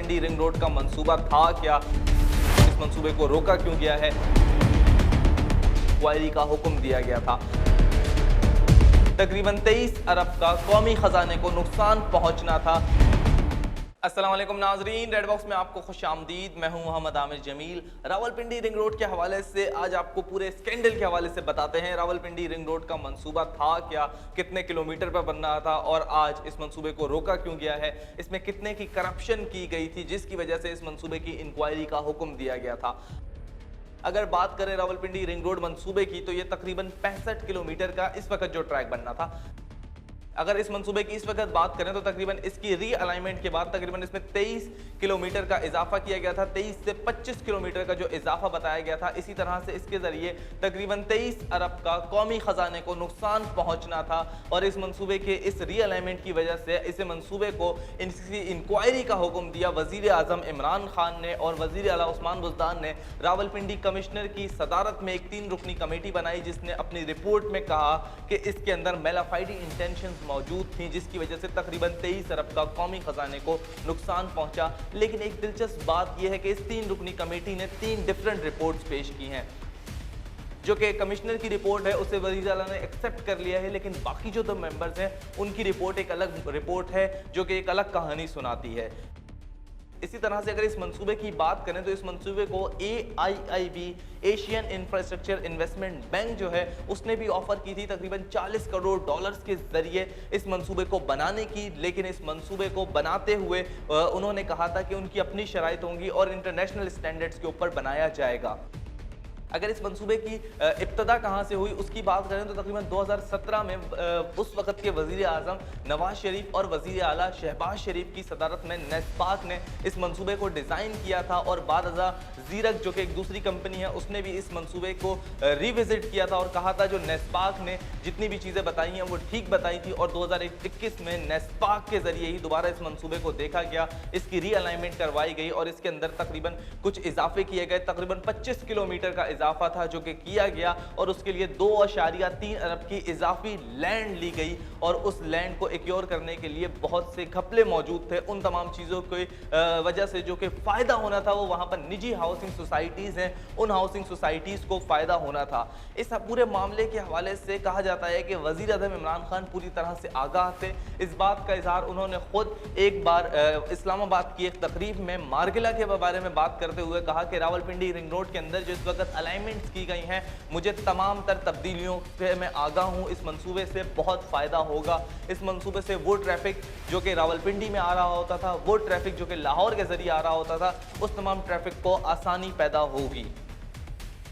Rawalpindi ring road का मंसूबा था क्या, इस मंसूबे को रोका क्यों गया है, इंक्वायरी का हुक्म दिया गया था। तकरीबन 23 अरब का कौमी खजाने को नुकसान पहुंचना था। अस्सलाम वालेकुम नाजरीन, रेड बॉक्स में आपको खुश आमदीद। मैं हूं मोहम्मद आमिर जमील। रावलपिंडी रिंग रोड के हवाले से आज आपको पूरे स्कैंडल के हवाले से बताते हैं। रावलपिंडी रिंग रोड का मंसूबा था क्या, कितने किलोमीटर पर बन रहा था और आज इस मंसूबे को रोका क्यों गया है, इसमें कितने की करप्शन की गई थी जिसकी वजह से इस मंसूबे की इंक्वायरी का हुक्म दिया गया था। अगर बात करें रावलपिंडी रिंग रोड मंसूबे की तो ये तकरीबन 65 किलोमीटर का इस वक्त जो ट्रैक बनना था। अगर इस मंसूबे की इस वक्त बात करें तो तकरीबन इसकी री अलाइनमेंट के बाद तकरीबन इसमें 23 किलोमीटर का इजाफा किया गया था। 23 से 25 किलोमीटर का जो इजाफा बताया गया था, इसी तरह से इसके जरिए तकरीबन 23 अरब का कौमी खजाने को नुकसान पहुंचना था। और इस मंसूबे के इस री अलाइनमेंट की वजह से इस मंसूबे को इसकी इंक्वायरी का हुक्म दिया वजीर आजम इमरान खान ने और वजीर आला उस्मान बुज़दान ने। रावलपिंडी कमिश्नर की सदारत में एक 3 रुकनी कमेटी बनाई जिसने अपनी रिपोर्ट में कहा कि इसके अंदर मेलाफाइडी इंटेंशन मौजूद थी जिसकी वजह से तकरीबन 23 अरब का कौमी खजाने को नुकसान पहुंचा। लेकिन एक दिलचस्प बात यह है कि इस 3 रुकनी कमेटी ने 3 डिफरेंट रिपोर्ट्स पेश की हैं। जो कि कमिश्नर की रिपोर्ट है उसे वज़ीर आला ने एक्सेप्ट कर लिया है, लेकिन बाकी जो 2 मेंबर्स हैं उनकी रिपोर्ट एक अलग रिपोर्ट है जो कि एक अलग कहानी सुनाती है। इसी तरह से अगर इस मंसूबे की बात करें तो इस मंसूबे को AIIB Asian infrastructure investment bank जो है उसने भी ऑफर की थी तकरीबन $40 करोड़ के जरिए इस मंसूबे को बनाने की। लेकिन इस मंसूबे को बनाते हुए उन्होंने कहा था कि उनकी अपनी शराइत होंगी और इंटरनेशनल स्टैंडर्ड्स के ऊपर बनाया जाएगा। अगर इस मंसूबे की इब्तदा कहाँ से हुई उसकी बात करें तो तकरीबन 2017 में उस वक़्त के वज़ीर आज़म नवाज शरीफ और वज़ीर आला शहबाज शरीफ की सदारत में नेस्पाक ने इस मंसूबे को डिज़ाइन किया था। और बाद ज़ीरक जो कि एक दूसरी कंपनी है उसने भी इस मंसूबे को रिविज़िट किया था और कहा था जो नेस्पाक ने जितनी भी चीज़ें बताई हैं वो ठीक बताई थी। और 2021 में नेस्पाक के ज़रिए ही दोबारा इस मंसूबे को देखा गया, इसकी री अलाइनमेंट करवाई गई और इसके अंदर तकरीबन कुछ इजाफे किए गए। तकरीबन 25 किलोमीटर का इजाफा था जो कि किया गया और उसके लिए 2.3 अरब की इजाफी लैंड ली गई और उस लैंड को एक्योर करने के लिए बहुत से घपले मौजूद थे। उन तमाम चीज़ों की वजह से जो कि फ़ायदा होना था वो वहाँ पर निजी हाउसिंग सोसाइटीज़ हैं, उन हाउसिंग सोसाइटीज़ को फ़ायदा होना था। इस पूरे मामले के हवाले से कहा जाता है कि वज़ीर आज़म इमरान खान पूरी तरह से आगाह थे। इस बात का इजहार उन्होंने खुद एक बार इस्लामाबाद की एक तकरीब में मार्गिला के बारे में बात करते हुए कहा कि रावलपिंडी रिंग रोड के अंदर जो इस वक्त अलाइनमेंट्स की गई हैं, मुझे तमाम तर तब्दीलियों से मैं आगाह हूँ, इस मंसूबे से बहुत फ़ायदा होगा। इस मंसूबे से वो ट्रैफिक जो कि रावलपिंडी में आ रहा होता था, वो ट्रैफिक जो कि लाहौर के ज़रिए आ रहा होता था, उस तमाम ट्रैफिक को आसानी पैदा होगी।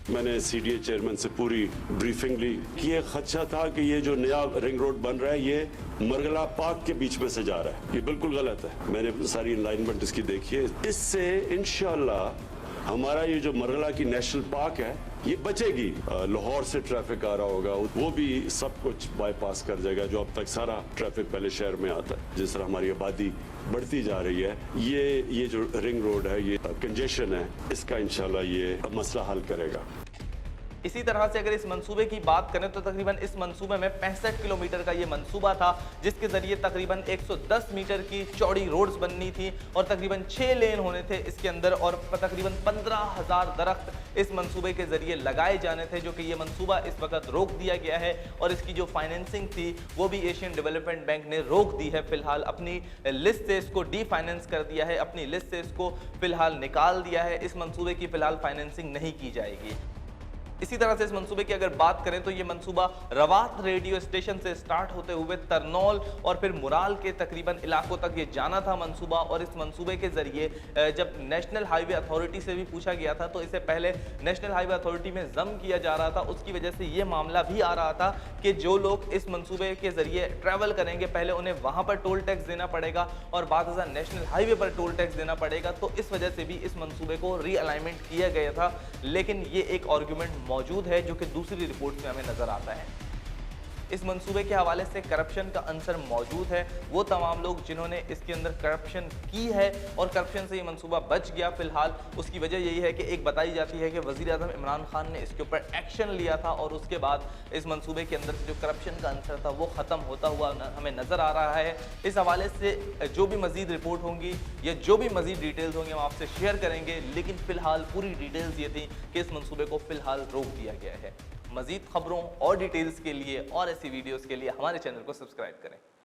मैंने CDA चेयरमैन से पूरी ब्रीफिंग ली कि ये खदशा था कि ये जो नया रिंग रोड बन रहा है ये मरगला पार्क के बीच में से जा रहा है, ये बिल्कुल गलत है। मैंने सारी अलाइनमेंट इसकी देखी है। इससे इंशाल्लाह हमारा ये जो मरगला की नेशनल पार्क है ये बचेगी। लाहौर से ट्रैफिक आ रहा होगा वो भी सब कुछ बाईपास कर जाएगा, जो अब तक सारा ट्रैफिक पहले शहर में आता है। जिस तरह हमारी आबादी बढ़ती जा रही है, ये जो रिंग रोड है, ये कंजेशन है, इसका इंशाल्लाह ये मसला हल करेगा। इसी तरह से अगर इस मंसूबे की बात करें तो तकरीबन इस मंसूबे में 65 किलोमीटर का ये मंसूबा था जिसके ज़रिए तकरीबन 110 मीटर की चौड़ी रोड्स बननी थी और तकरीबन 6 लेन होने थे इसके अंदर और तकरीबन 15,000 दरख्त इस मंसूबे के ज़रिए लगाए जाने थे, जो कि ये मंसूबा इस वक्त रोक दिया गया है। और इसकी जो फाइनेंसिंग थी वो भी एशियन डेवलपमेंट बैंक ने रोक दी है। फ़िलहाल अपनी लिस्ट से इसको डी फाइनेंस कर दिया है, अपनी लिस्ट से इसको फ़िलहाल निकाल दिया है। इस मंसूबे की फ़िलहाल फाइनेंसिंग नहीं की जाएगी। इसी तरह से इस मंसूबे की अगर बात करें तो ये मंसूबा रवात रेडियो स्टेशन से स्टार्ट होते हुए तरनौल और फिर मुराल के तकरीबन इलाकों तक ये जाना था मंसूबा। और इस मंसूबे के ज़रिए जब नेशनल हाईवे अथॉरिटी से भी पूछा गया था तो इससे पहले नेशनल हाईवे अथॉरिटी में ज़म किया जा रहा था, उसकी वजह से ये मामला भी आ रहा था कि जो लोग इस मंसूबे के ज़रिए ट्रैवल करेंगे पहले उन्हें वहाँ पर टोल टैक्स देना पड़ेगा और बाद नेशनल हाईवे पर टोल टैक्स देना पड़ेगा। तो इस वजह से भी इस मंसूबे को रीअलाइनमेंट किया गया था, लेकिन ये एक आर्गूमेंट मौजूद है जो कि दूसरी रिपोर्ट में हमें नजर आता है। इस मंसूबे के हवाले से करप्शन का अंसर मौजूद है। वो तमाम लोग जिन्होंने इसके अंदर करप्शन की है और करप्शन से ये मंसूबा बच गया फिलहाल, उसकी वजह यही है कि एक बताई जाती है कि वज़ीर आज़म इमरान खान ने इसके ऊपर एक्शन लिया था और उसके बाद इस मंसूबे के अंदर से जो करप्शन का अंसर था वो ख़त्म होता हुआ हमें नज़र आ रहा है। इस हवाले से जो भी मज़ीद रिपोर्ट होंगी या जो भी मज़ीद डिटेल्स होंगी हम आपसे शेयर करेंगे, लेकिन फ़िलहाल पूरी डिटेल्स ये थी कि इस मंसूबे को फ़िलहाल रोक दिया गया है। मज़ीद खबरों और डिटेल्स के लिए और ऐसी वीडियोज़ के लिए हमारे चैनल को सब्सक्राइब करें।